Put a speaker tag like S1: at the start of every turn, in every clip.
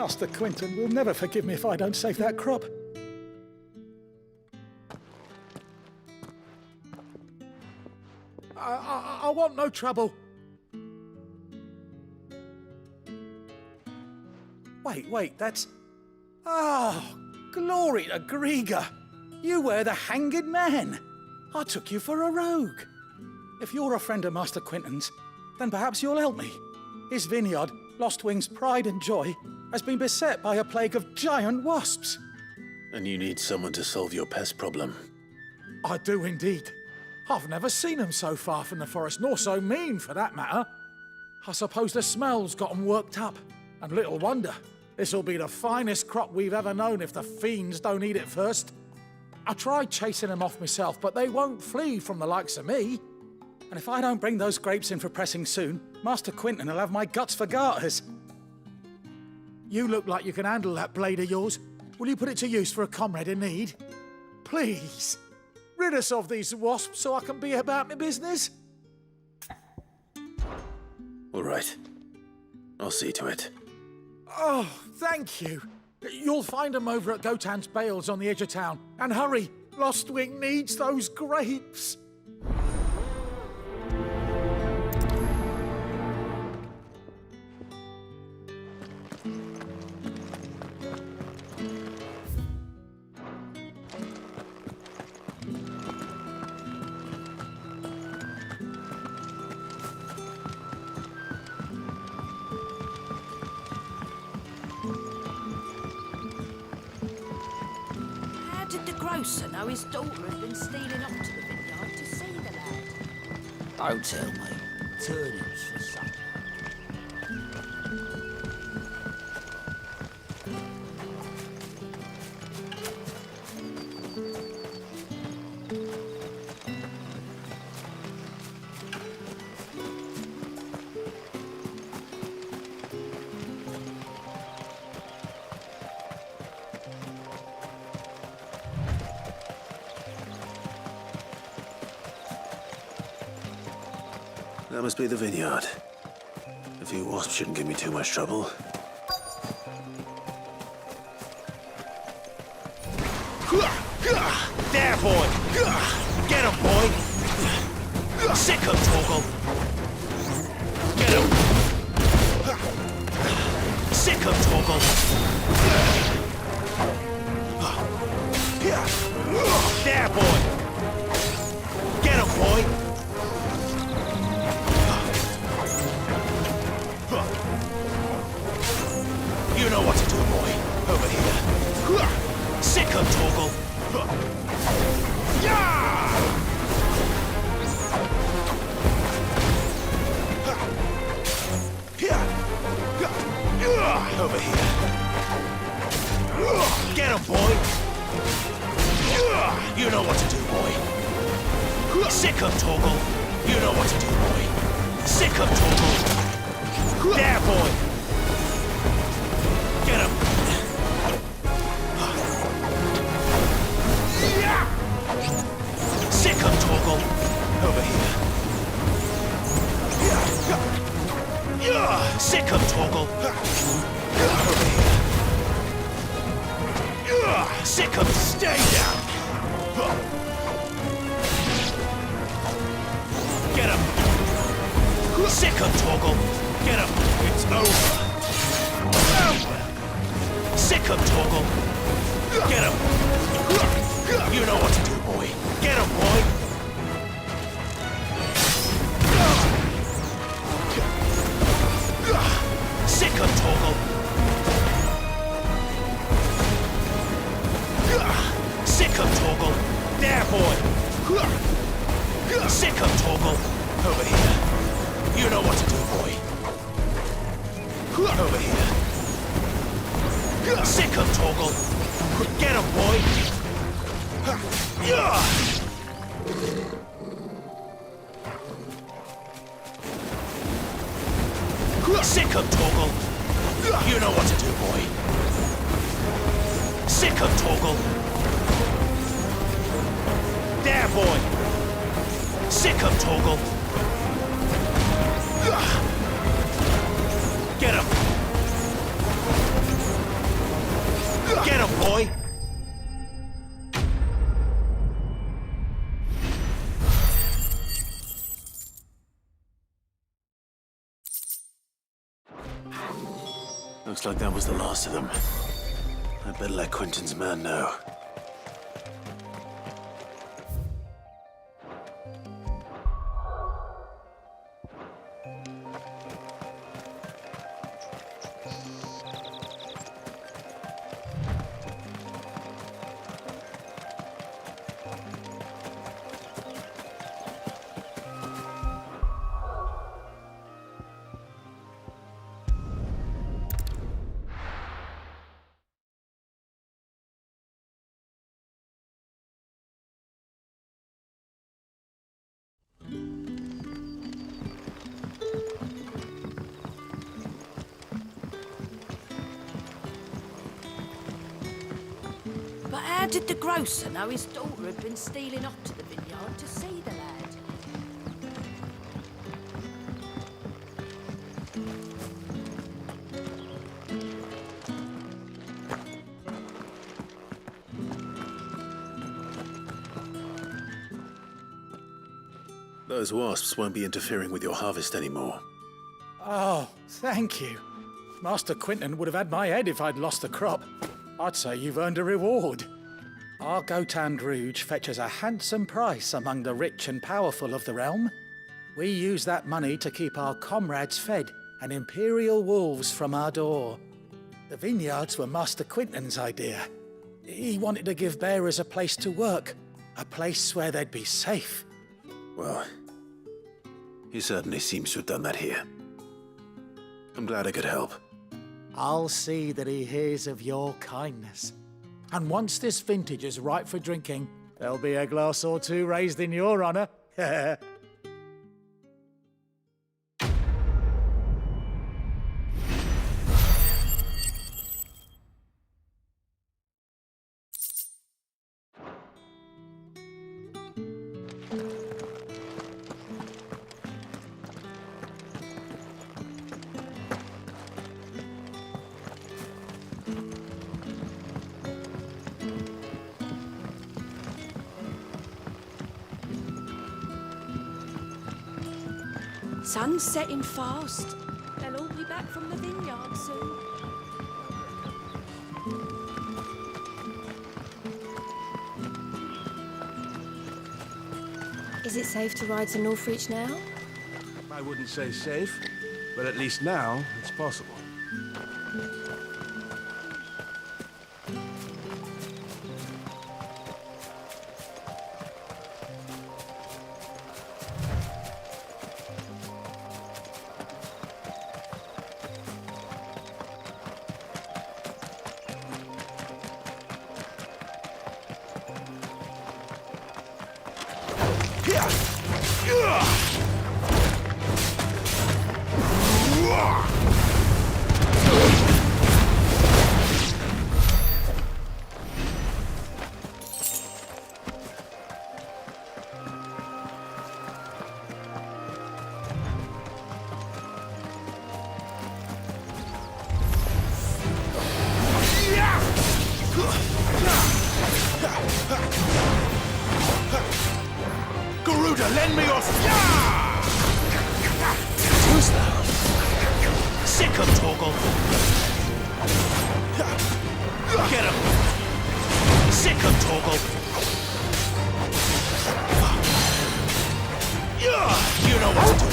S1: Master Quinton will never forgive me if I don't save that crop. I want no trouble. Wait, that's... Oh, glory to Grieger. You were the hanged man. I took you for a rogue. If you're a friend of Master Quinton's, then perhaps you'll help me. His vineyard, Lostwing's pride and joy, has been beset by a plague of giant wasps.
S2: And you need someone to solve your pest problem.
S1: I do indeed. I've never seen them so far from the forest, nor so mean, for that matter. I suppose the smell's got them worked up. And little wonder. This'll be the finest crop we've ever known if the fiends don't eat it first. I tried chasing them off myself, but they won't flee from the likes of me. And if I don't bring those grapes in for pressing soon, Master Quinton will have my guts for garters. You look like you can handle that blade of yours. Will you put it to use for a comrade in need? Please. Rid us of these wasps so I can be about my business.
S2: All right. I'll see to it.
S1: Oh, thank you. You'll find them over at Gotan's Bales on the edge of town. And hurry, Lostwing needs those grapes.
S3: Grocer know his daughter had been stealing up to the vineyard to see the lad.
S4: Don't tell me. Turnips for supper.
S2: That must be the vineyard. A few wasps shouldn't give me too much trouble.
S5: There, boy! Get him, boy! Sick him, Torgal! Get him! Sick him, Torgal! There, boy! Get him, boy! You know what to do, boy. Over here. Sick him, Torgal. Over here. Get him, boy. You know what to do, boy. Sick him, Torgal. You know what to do, boy. Sick him, Torgal. There, boy. Get him! Sick him, Torgal! Over here. Sick him, Torgal! Over here. Sick him! Stay down! Get him! Sick him, Torgal! Get him! It's over! Sick him, Torgal! Get him! You know what to do, boy. Get him, boy! Sick him, Torgal! Sick him, Torgal! There, boy! Sick him, Torgal! Over here. You know what to do, boy. Over here. Sick him, Torgal! Get him, boy! Sick him, Torgal! You know what to do, boy! Sick him, Torgal! There, boy! Sick him, Torgal! Get him! boy!
S2: Looks like that was the last of them. I'd better let Quentin's man know.
S3: But how did the grocer know his daughter had been stealing up to the vineyard to see the lad?
S2: Those wasps won't be interfering with your harvest anymore.
S1: Oh, thank you. Master Quentin would have had my head if I'd lost the crop. I'd say you've earned a reward. Our Gotand Rouge fetches a handsome price among the rich and powerful of the realm. We use that money to keep our comrades fed and imperial wolves from our door. The vineyards were Master Quentin's idea. He wanted to give bearers a place to work, a place where they'd be safe.
S2: Well, he certainly seems to have done that here. I'm glad I could help.
S1: I'll see that he hears of your kindness. And once this vintage is ripe for drinking, there'll be a glass or two raised in your honor.
S3: Sun's setting fast. They'll all be back from the vineyard soon.
S6: Is it safe to ride to Northreach now?
S7: I wouldn't say safe, but at least now it's possible.
S5: Garuda, lend me your... Who's that? Sick him, Torgal. Get him. Sick him, Torgal. You know what to do.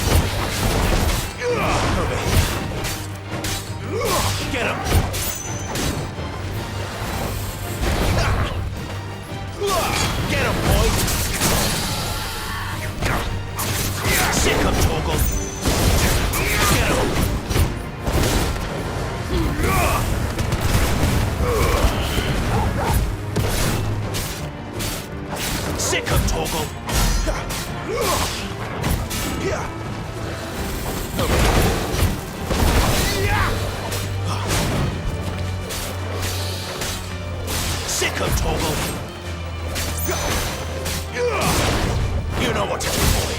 S5: Over here. Get him. Get him, boy! Sick him, Torgal! Get him! Sick him, Torgal! Sick him, Torgal! You know what to do, boy.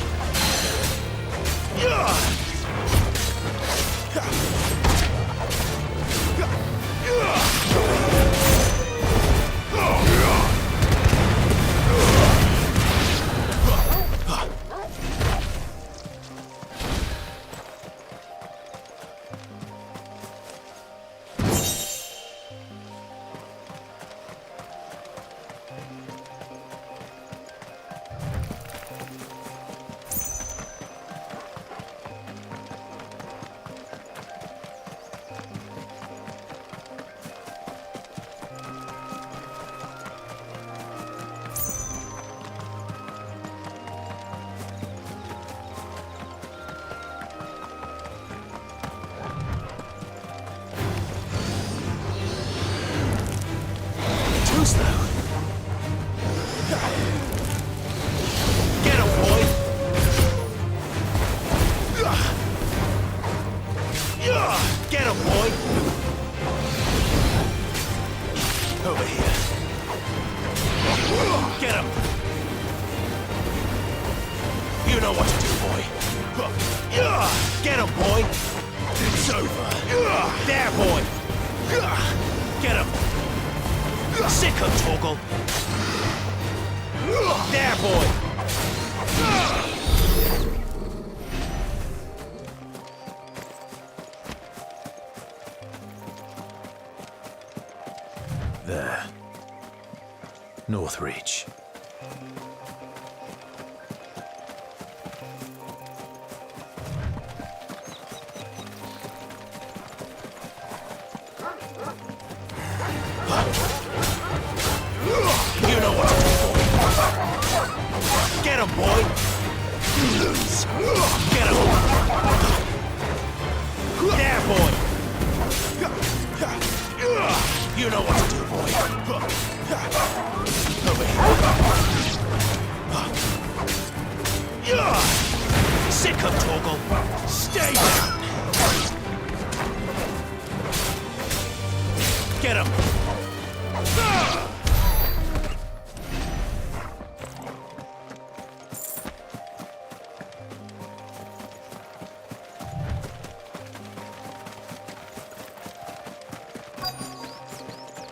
S5: Get him! You know what to do, boy. Get him, boy! It's over. There, boy! Get him! Sick him, Torgal! There, boy!
S2: There. Northreach.
S5: You know what to do, boy. Get him, boy! Get him! There, boy! You know what to do, boy. Over here. Sick him, Torgal! Stay down! Get him!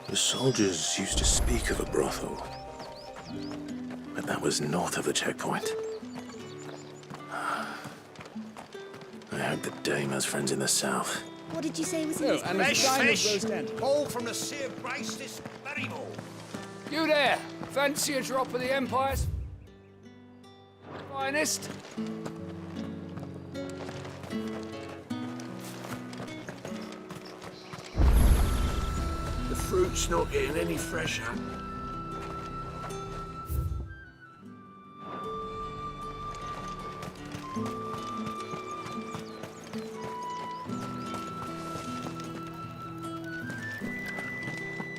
S2: The soldiers used to speak of a brothel, but that was north of the checkpoint. I hope the dame has friends in the south.
S6: What did you say was in this?
S5: Fresh fish! All from the Sea of Grace this very morning.
S8: You there! Fancy a drop of the Empire's finest?
S7: The fruit's not getting any fresher.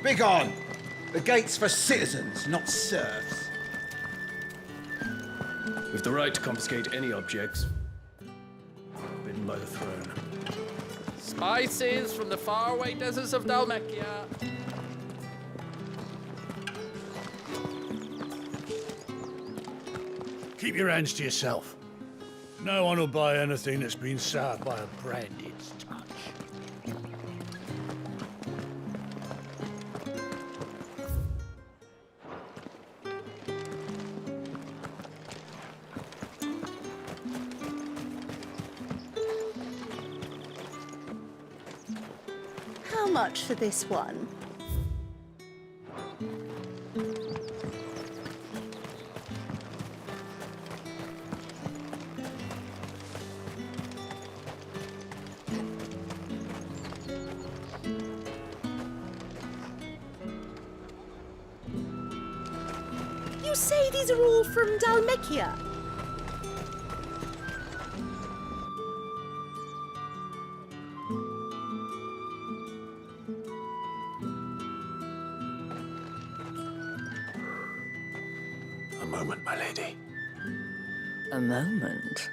S9: Begone! The gate's for citizens, not serfs.
S10: With the right to confiscate any objects forbidden by the throne.
S8: Spices from the faraway deserts of Dalmacia.
S5: Keep your hands to yourself. No one will buy anything that's been soured by a branded's touch.
S11: How much for this one? You say these are all from Dalmacia?
S2: A moment, my lady.
S3: A moment?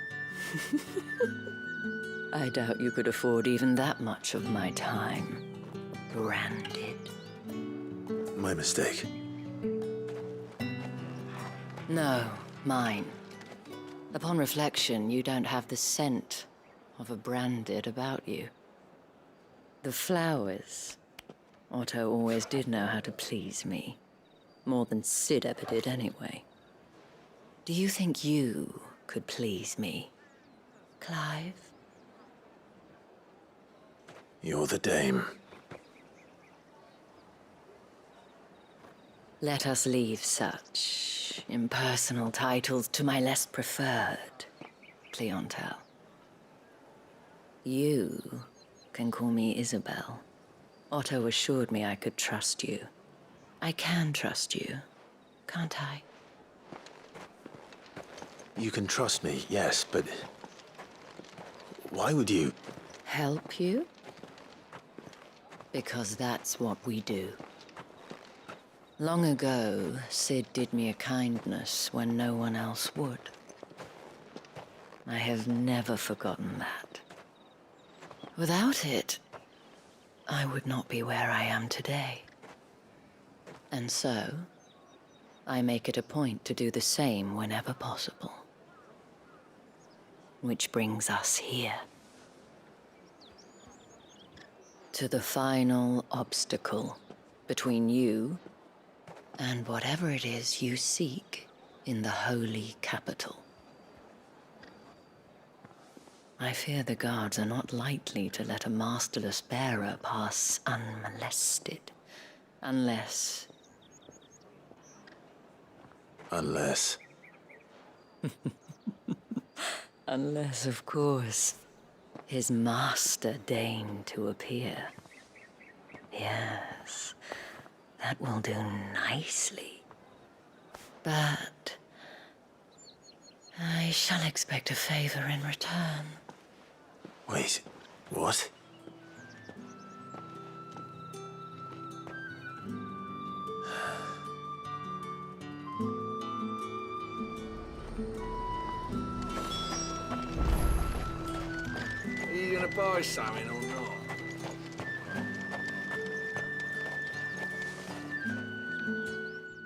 S3: I doubt you could afford even that much of my time. Branded.
S2: My mistake.
S3: No, mine. Upon reflection, you don't have the scent of a branded about you. The flowers. Otto always did know how to please me. More than Sid ever did anyway. Do you think you could please me, Clive?
S2: You're the dame.
S3: Let us leave such impersonal titles to my less preferred clientele. You can call me Isabel. Otto assured me I could trust you. I can trust you, can't I?
S2: You can trust me, yes, but why would you?
S3: Help you? Because that's what we do. Long ago, Sid did me a kindness when no one else would. I have never forgotten that. Without it, I would not be where I am today. And so, I make it a point to do the same whenever possible. Which brings us here. To the final obstacle between you and whatever it is you seek in the holy capital. I fear the guards are not likely to let a masterless bearer pass unmolested. Unless... Unless, of course, his master deigned to appear. Yes, that will do nicely. But I shall expect a favor in return.
S2: Wait, what?
S7: Are you gonna buy something or not?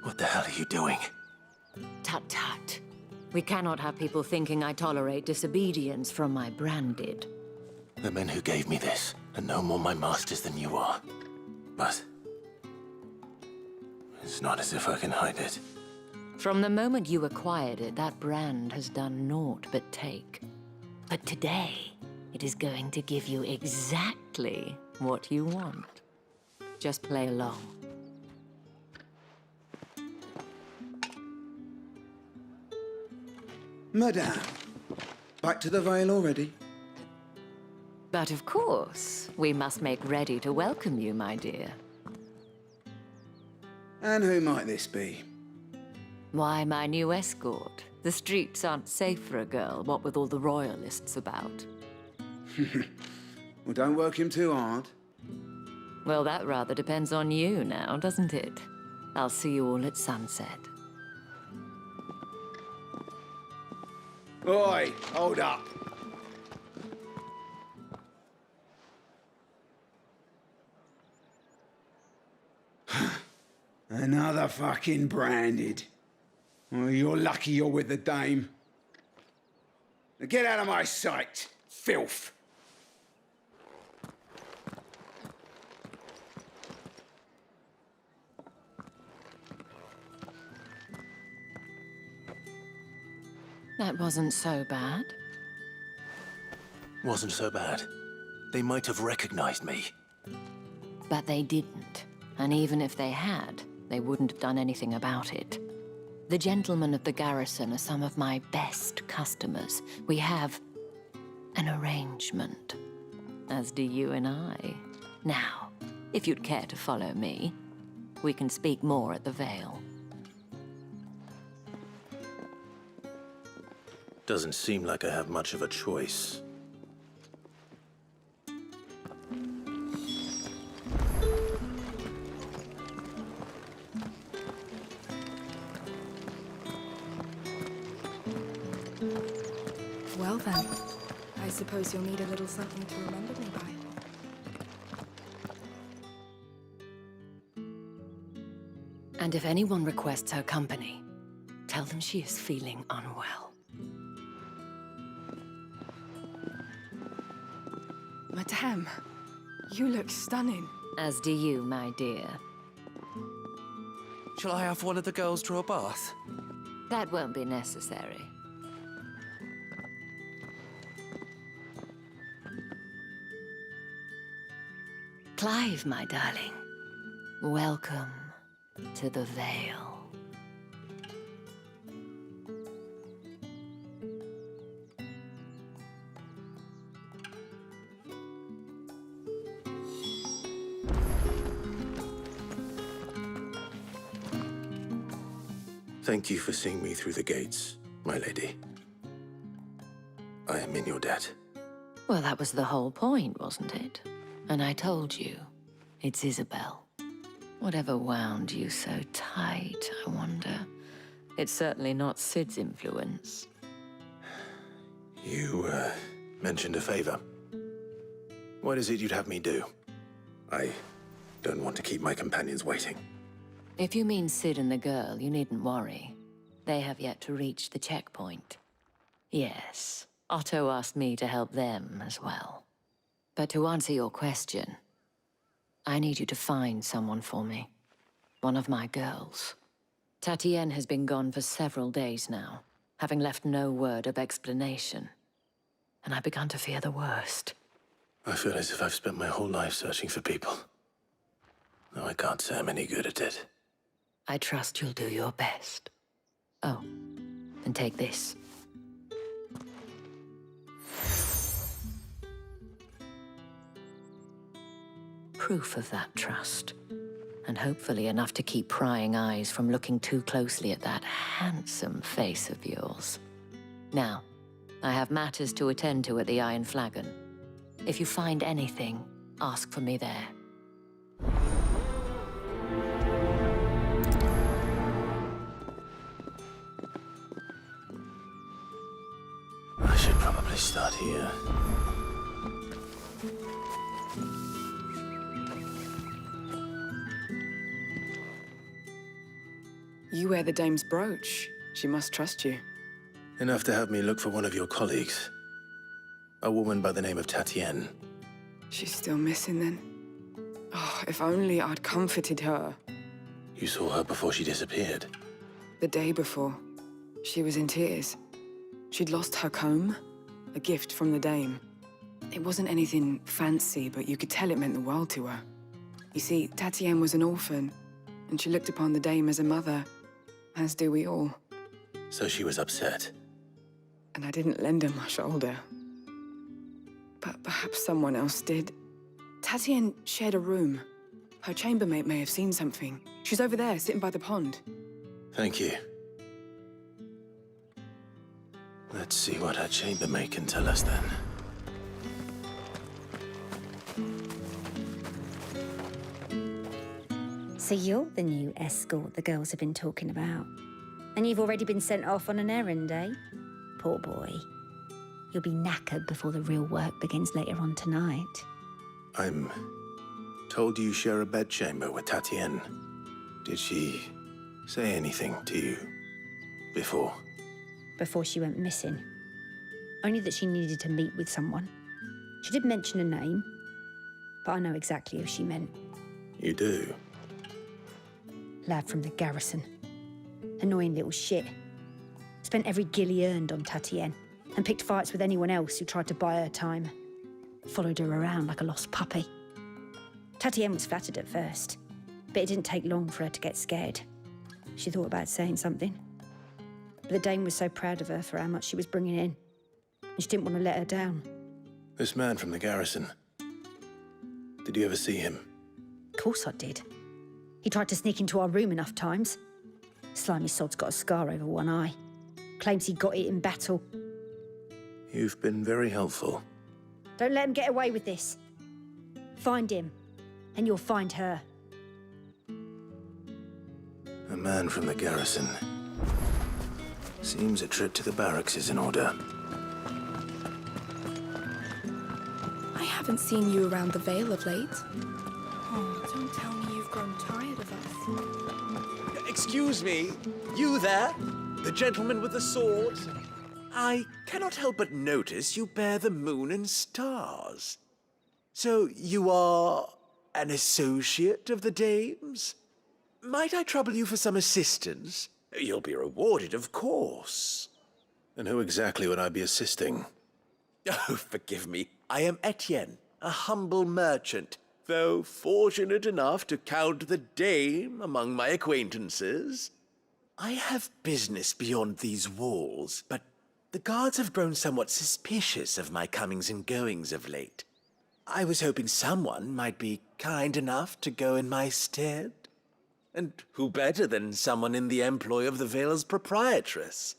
S2: What the hell are you doing?
S3: Tut tut. We cannot have people thinking I tolerate disobedience from my branded.
S2: The men who gave me this are no more my masters than you are. But it's not as if I can hide it.
S3: From the moment you acquired it, that brand has done naught but take. But today, it is going to give you exactly what you want. Just play along.
S9: Madame, back to the Vale already?
S3: But of course, we must make ready to welcome you, my dear.
S9: And who might this be?
S3: Why, my new escort. The streets aren't safe for a girl, what with all the royalists about.
S9: Well, don't work him too hard.
S3: Well, that rather depends on you now, doesn't it? I'll see you all at sunset.
S9: Oi, hold up. Another fucking branded. Well, you're lucky you're with the dame. Now get out of my sight, filth.
S3: That wasn't so bad.
S2: Wasn't so bad. They might have recognized me.
S3: But they didn't. And even if they had, they wouldn't have done anything about it. The gentlemen of the garrison are some of my best customers. We have an arrangement, as do you and I. Now, if you'd care to follow me, we can speak more at the Vale.
S2: Doesn't seem like I have much of a choice.
S6: Well then, I suppose you'll need a little something to remember me by.
S3: And if anyone requests her company, tell them she is feeling unwell.
S6: Madame, you look stunning.
S3: As do you, my dear.
S5: Shall I have one of the girls draw a bath?
S3: That won't be necessary. Clive, my darling. Welcome to the Vale.
S2: Thank you for seeing me through the gates, my lady. I am in your debt.
S3: Well, that was the whole point, wasn't it? And I told you, it's Isabel. Whatever wound you so tight, I wonder. It's certainly not Sid's influence.
S2: You, mentioned a favor. What is it you'd have me do? I don't want to keep my companions waiting.
S3: If you mean Sid and the girl, you needn't worry. They have yet to reach the checkpoint. Yes, Otto asked me to help them as well. But to answer your question, I need you to find someone for me. One of my girls. Tatienne has been gone for several days now, having left no word of explanation. And I've begun to fear the worst.
S2: I feel as if I've spent my whole life searching for people. Though I can't say I'm any good at it.
S3: I trust you'll do your best. Oh, and take this. Proof of that trust. And hopefully enough to keep prying eyes from looking too closely at that handsome face of yours. Now, I have matters to attend to at the Iron Flagon. If you find anything, ask for me there.
S2: I should probably start here.
S6: You wear the dame's brooch. She must trust you.
S2: Enough to have me look for one of your colleagues. A woman by the name of Tatienne.
S6: She's still missing then. Oh, if only I'd comforted her.
S2: You saw her before she disappeared.
S6: The day before, she was in tears. She'd lost her comb, a gift from the dame. It wasn't anything fancy, but you could tell it meant the world to her. You see, Tatienne was an orphan, and she looked upon the dame as a mother, as do we all.
S2: So she was upset.
S6: And I didn't lend her my shoulder. But perhaps someone else did. Tatienne shared a room. Her chambermaid may have seen something. She's over there, sitting by the pond.
S2: Thank you. Let's see what her chambermaid can tell us then.
S12: So you're the new escort the girls have been talking about. And you've already been sent off on an errand, eh? Poor boy. You'll be knackered before the real work begins later on tonight.
S2: I'm told you share a bedchamber with Tatienne. Did she say anything to you before?
S12: Before she went missing. Only that she needed to meet with someone. She did mention a name, but I know exactly who she meant.
S2: You do?
S12: Lad from the garrison. Annoying little shit. Spent every guil he earned on Tatienne, and picked fights with anyone else who tried to buy her time. Followed her around like a lost puppy. Tatienne was flattered at first, but it didn't take long for her to get scared. She thought about saying something. But the dame was so proud of her for how much she was bringing in, and she didn't want to let her down.
S2: This man from the garrison. Did you ever see him?
S12: Of course I did. He tried to sneak into our room enough times. Slimy sod's got a scar over one eye. Claims he got it in battle.
S2: You've been very helpful.
S12: Don't let him get away with this. Find him, and you'll find her.
S2: A man from the garrison. Seems a trip to the barracks is in order.
S6: I haven't seen you around the Vale of late. Oh, don't tell me you've grown tired of us.
S5: Excuse me, you there? The gentleman with the sword? I cannot help but notice you bear the moon and stars. So you are an associate of the dame's? Might I trouble you for some assistance? You'll be rewarded, of course.
S2: And who exactly would I be assisting?
S5: Oh, forgive me. I am Etienne, a humble merchant, though fortunate enough to count the dame among my acquaintances. I have business beyond these walls, but the guards have grown somewhat suspicious of my comings and goings of late. I was hoping someone might be kind enough to go in my stead. And who better than someone in the employ of the Vale's proprietress?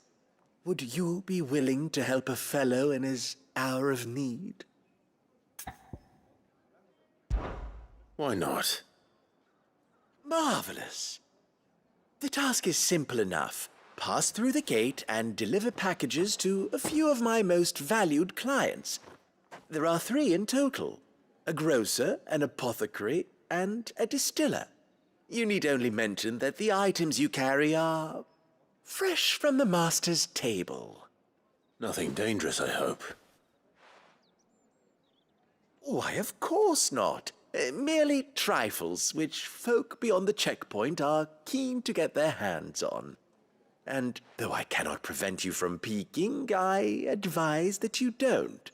S5: Would you be willing to help a fellow in his hour of need?
S2: Why not?
S5: Marvelous. The task is simple enough. Pass through the gate and deliver packages to a few of my most valued clients. There are 3 in total. A grocer, an apothecary, and a distiller. You need only mention that the items you carry are fresh from the master's table.
S2: Nothing dangerous, I hope.
S5: Why, of course not. Merely trifles which folk beyond the checkpoint are keen to get their hands on. And though I cannot prevent you from peeking, I advise that you don't.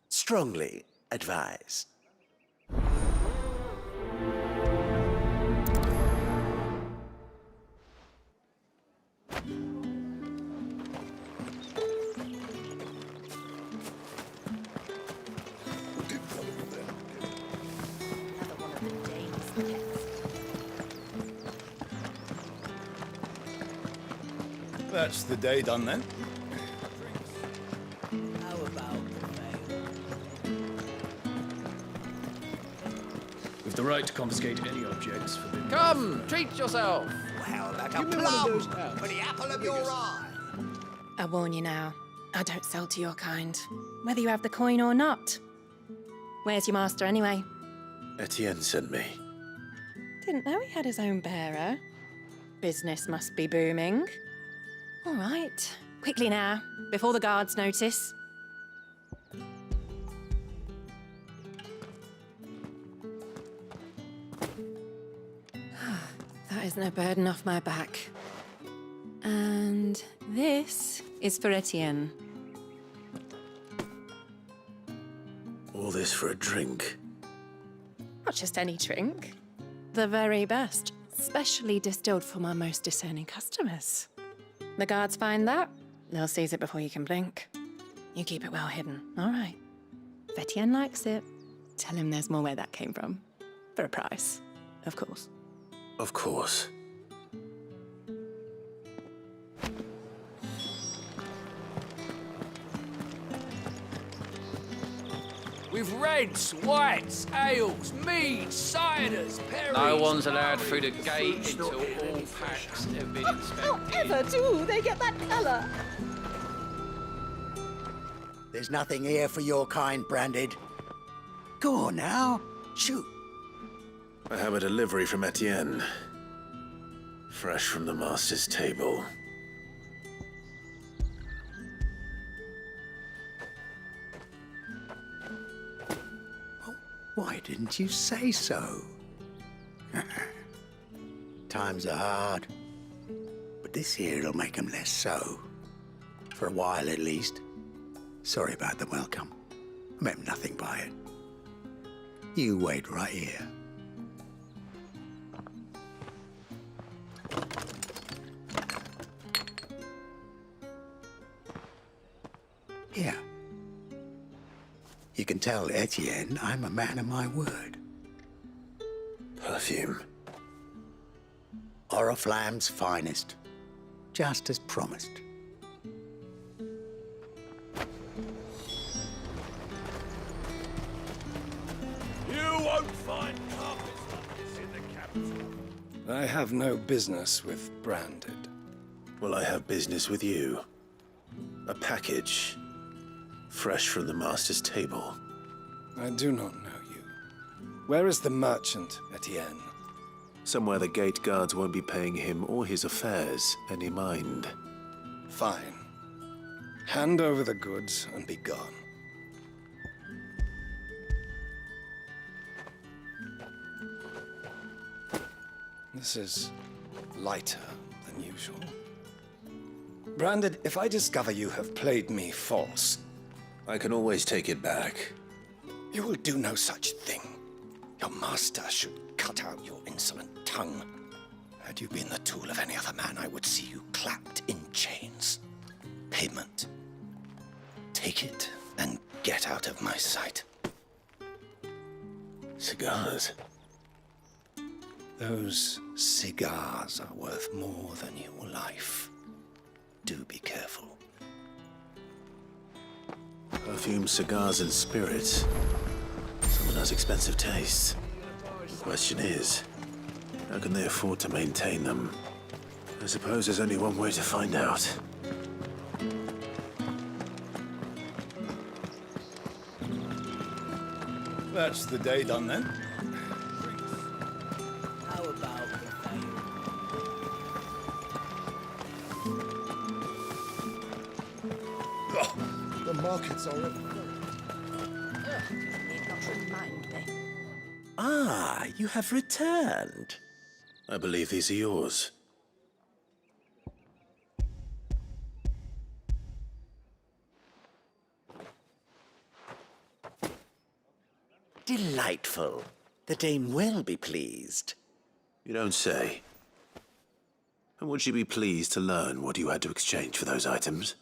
S5: Strongly advise.
S10: That's the day done then.
S4: How about the veil?
S10: With the right to confiscate any objects forbidden.
S13: Come, treat yourself.
S4: Well, like a plum for the apple of your eye.
S11: I warn you now, I don't sell to your kind, whether you have the coin or not. Where's your master anyway?
S2: Etienne sent me.
S11: Didn't know he had his own bearer. Business must be booming. All right, quickly now, before the guards notice. That is no burden off my back. And this is for Etienne.
S2: All this for a drink.
S11: Not just any drink. The very best, specially distilled for my most discerning customers. The guards find that, they'll seize it before you can blink. You keep it well hidden, all right? If Etienne likes it, tell him there's more where that came from. For a price, of course.
S2: Of course.
S8: With reds, whites, ales, meads, ciders, perries...
S13: No one's allowed through the gate until all packs have been inspected.
S11: However do they get that colour?
S4: There's nothing here for your kind, Branded. Go on now, shoot.
S2: I have a delivery from Etienne. Fresh from the master's table.
S4: Why didn't you say so? Times are hard, but this here'll make 'em less so. For a while, at least. Sorry about the welcome. I meant nothing by it. You wait right here. Here. You can tell Etienne I'm a man of my word.
S2: Perfume.
S4: Oriflamme's finest. Just as promised.
S8: You won't find carpets like this in the capital.
S10: I have no business with Branded.
S2: Well, I have business with you. A package. Fresh from the master's table.
S10: I do not know you. Where is the merchant, Etienne?
S2: Somewhere the gate guards won't be paying him or his affairs any mind.
S10: Fine. Hand over the goods and be gone. This is lighter than usual. Branded, if I discover you have played me false...
S2: I can always take it back.
S10: You will do no such thing. Your master should cut out your insolent tongue. Had you been the tool of any other man, I would see you clapped in chains. Payment. Take it and get out of my sight.
S2: Cigars.
S10: Those cigars are worth more than your life. Do be careful.
S2: Perfume, cigars, and spirits. Someone has expensive tastes. The question is, how can they afford to maintain them? I suppose there's only one way to find out.
S10: That's the day done then.
S4: How about the
S8: markets are...
S11: Need not remind me.
S10: Ah, you have returned.
S2: I believe these are yours.
S10: Delightful. The dame will be pleased.
S2: You don't say. And would she be pleased to learn what you had to exchange for those items?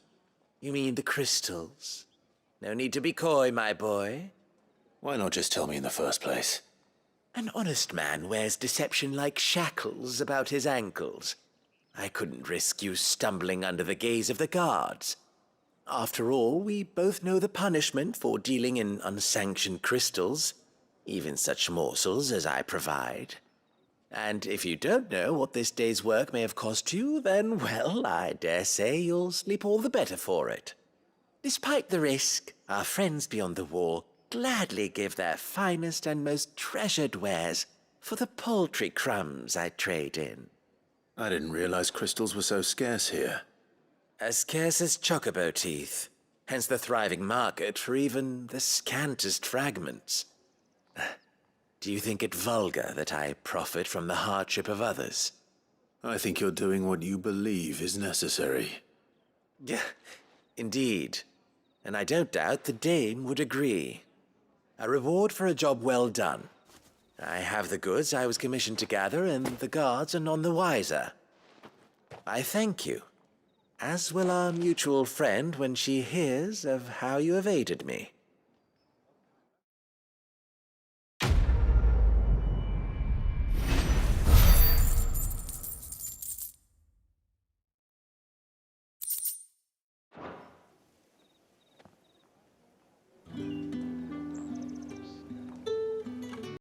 S10: You mean the crystals? No need to be coy, my boy.
S2: Why not just tell me in the first place?
S10: An honest man wears deception like shackles about his ankles. I couldn't risk you stumbling under the gaze of the guards. After all, we both know the punishment for dealing in unsanctioned crystals, even such morsels as I provide. And if you don't know what this day's work may have cost you, then, well, I dare say you'll sleep all the better for it. Despite the risk, our friends beyond the wall gladly give their finest and most treasured wares for the paltry crumbs I trade in.
S2: I didn't realize crystals were so scarce here.
S10: As scarce as chocobo teeth, hence the thriving market for even the scantest fragments. Do you think it vulgar that I profit from the hardship of others?
S2: I think you're doing what you believe is necessary.
S10: Yeah, indeed. And I don't doubt the dame would agree. A reward for a job well done. I have the goods I was commissioned to gather, and the guards are none the wiser. I thank you, as will our mutual friend when she hears of how you have aided me.